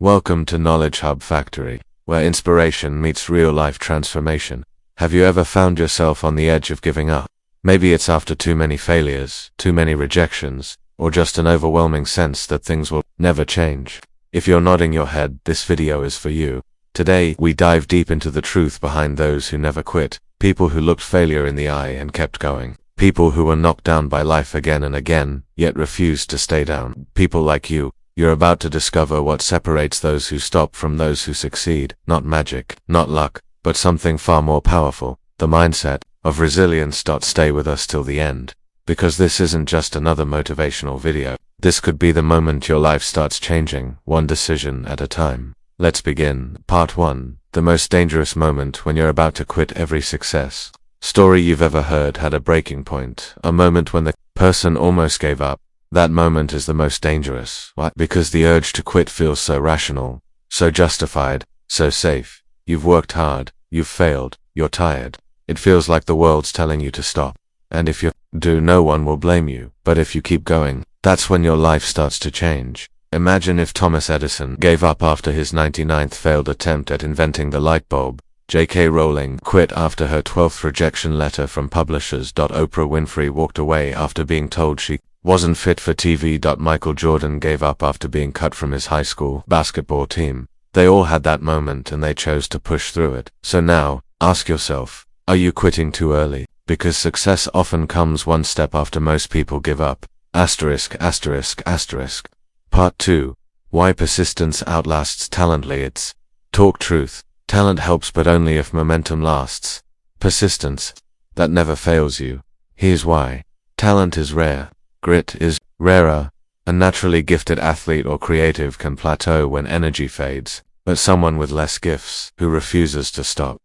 Welcome to Knowledge Hub Factory, where inspiration meets real-life transformation. Have you ever found yourself on the edge of giving up? Maybe it's after too many failures, too many rejections, or just an overwhelming sense that things will never change. If you're nodding your head, this video is for you. Today, we dive deep into the truth behind those who never quit, people who looked failure in the eye and kept going. People who were knocked down by life again and again, yet refused to stay down. People like you. You're about to discover what separates those who stop from those who succeed. Not magic, not luck, but something far more powerful. The mindset of resilience. Stay with us till the end, because this isn't just another motivational video. This could be the moment your life starts changing, one decision at a time. Let's begin. Part 1. The most dangerous moment when you're about to quit. Every success story you've ever heard had a breaking point, a moment when the person almost gave up. That moment is the most dangerous. Why? Because the urge to quit feels so rational, so justified, so safe. You've worked hard, you've failed, you're tired. It feels like the world's telling you to stop. And if you do, no one will blame you. But if you keep going, that's when your life starts to change. Imagine if Thomas Edison gave up after his 99th failed attempt at inventing the light bulb. J.K. Rowling quit after her 12th rejection letter from publishers. Oprah Winfrey walked away after being told she wasn't fit for TV. Michael Jordan gave up after being cut from his high school basketball team. They all had that moment and they chose to push through it. So now, ask yourself, are you quitting too early? Because success often comes one step after most people give up. Asterisk. Part 2. Why persistence outlasts talent. Let's talk truth. Talent helps, but only if momentum lasts. Persistence, that never fails you. Here's why. Talent is rare. Grit is rarer. A naturally gifted athlete or creative can plateau when energy fades, but someone with less gifts, who refuses to stop,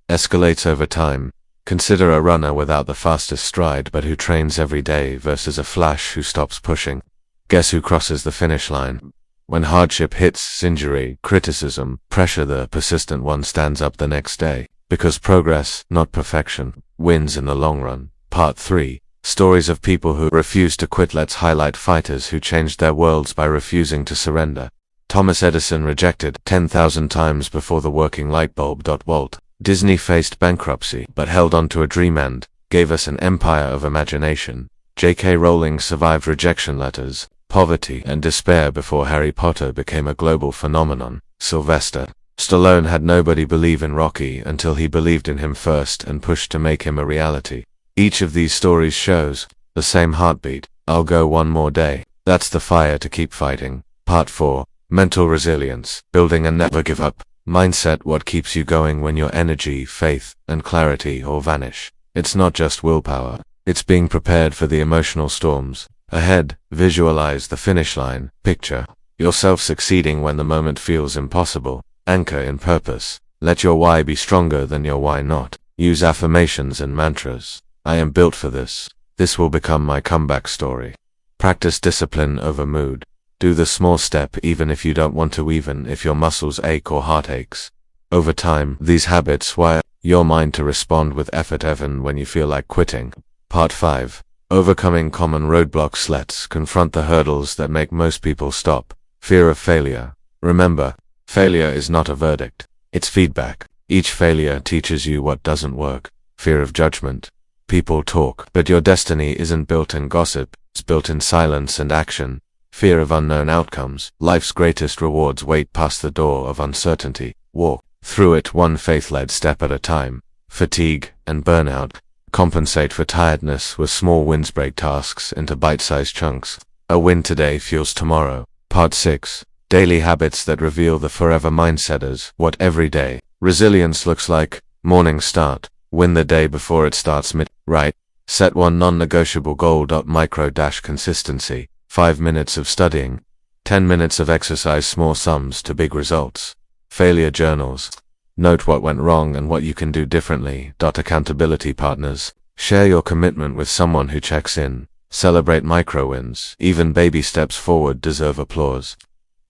escalates over time. Consider a runner without the fastest stride but who trains every day versus a flash who stops pushing. Guess who crosses the finish line? When hardship hits, injury, criticism, pressure, the persistent one stands up the next day. Because progress, not perfection, wins in the long run. Part 3. Stories of people who refuse to quit. Let's highlight fighters who changed their worlds by refusing to surrender. Thomas Edison rejected 10,000 times before the working light bulb. Walt Disney faced bankruptcy but held on to a dream and gave us an empire of imagination. J.K. Rowling survived rejection letters, poverty, and despair before Harry Potter became a global phenomenon. Sylvester Stallone had nobody believe in Rocky until he believed in him first and pushed to make him a reality. Each of these stories shows the same heartbeat. I'll go one more day. That's the fire to keep fighting. Part 4. Mental resilience. Building a never give up mindset. What keeps you going when your energy, faith, and clarity all vanish? It's not just willpower. It's being prepared for the emotional storms ahead. Visualize the finish line. Picture yourself succeeding when the moment feels impossible. Anchor in purpose. Let your why be stronger than your why not. Use affirmations and mantras. I am built for this. This will become my comeback story. Practice discipline over mood. Do the small step even if you don't want to, even if your muscles ache or heart aches. Over time, these habits wire your mind to respond with effort even when you feel like quitting. Part 5. Overcoming common roadblocks. Let's confront the hurdles that make most people stop. Fear of failure. Remember, failure is not a verdict. It's feedback. Each failure teaches you what doesn't work. Fear of judgment. People talk, but your destiny isn't built in gossip, it's built in silence and action. Fear of unknown outcomes. Life's greatest rewards wait past the door of uncertainty. Walk through it one faith-led step at a time. Fatigue and burnout. Compensate for tiredness with small wins. Break tasks into bite-sized chunks. A win today fuels tomorrow. Part 6. Daily habits that reveal the forever mindsetters. What every day resilience looks like. Morning start. Win the day before it starts. Right. Set one non-negotiable goal. Micro-consistency. 5 minutes of studying. 10 minutes of exercise. Small sums to big results. Failure journals. Note what went wrong and what you can do differently. Accountability partners. Share your commitment with someone who checks in. Celebrate micro-wins. Even baby steps forward deserve applause.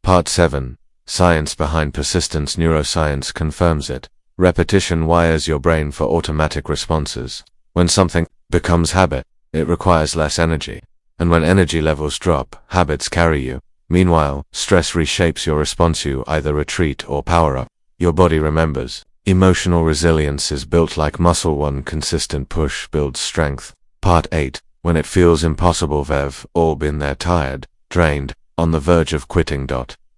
Part 7. Science behind persistence. Neuroscience confirms it. Repetition wires your brain for automatic responses. When something becomes habit, it requires less energy. And when energy levels drop, habits carry you. Meanwhile, stress reshapes your response. You either retreat or power up. Your body remembers. Emotional resilience is built like muscle. One consistent push builds strength. Part 8. When it feels impossible. We've all been there, tired, drained, on the verge of quitting.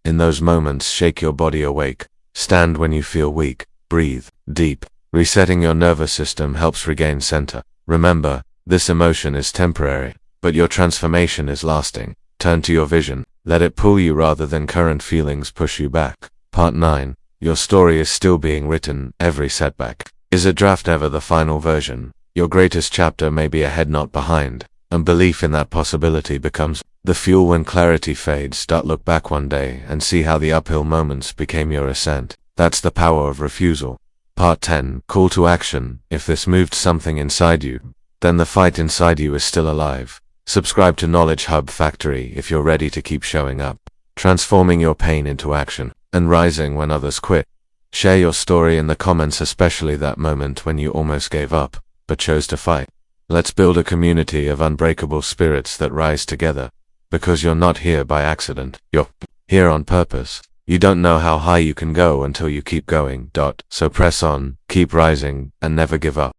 In those moments, shake your body awake. Stand when you feel weak. Breathe deep. Resetting your nervous system helps regain center. Remember, this emotion is temporary, but your transformation is lasting. Turn to your vision. Let it pull you rather than current feelings push you back. Part 9. Your story is still being written. Every setback is a draft, ever the final version. Your greatest chapter may be ahead, not behind, and belief in that possibility becomes the fuel when clarity fades. Look back one day and see how the uphill moments became your ascent. That's the power of refusal. Part 10. Call to action. If this moved something inside you, then the fight inside you is still alive. Subscribe to Knowledge Hub Factory if you're ready to keep showing up, transforming your pain into action, and rising when others quit. Share your story in the comments, especially that moment when you almost gave up, but chose to fight. Let's build a community of unbreakable spirits that rise together. Because you're not here by accident, you're here on purpose. You don't know how high you can go until you keep going. So press on, keep rising, and never give up.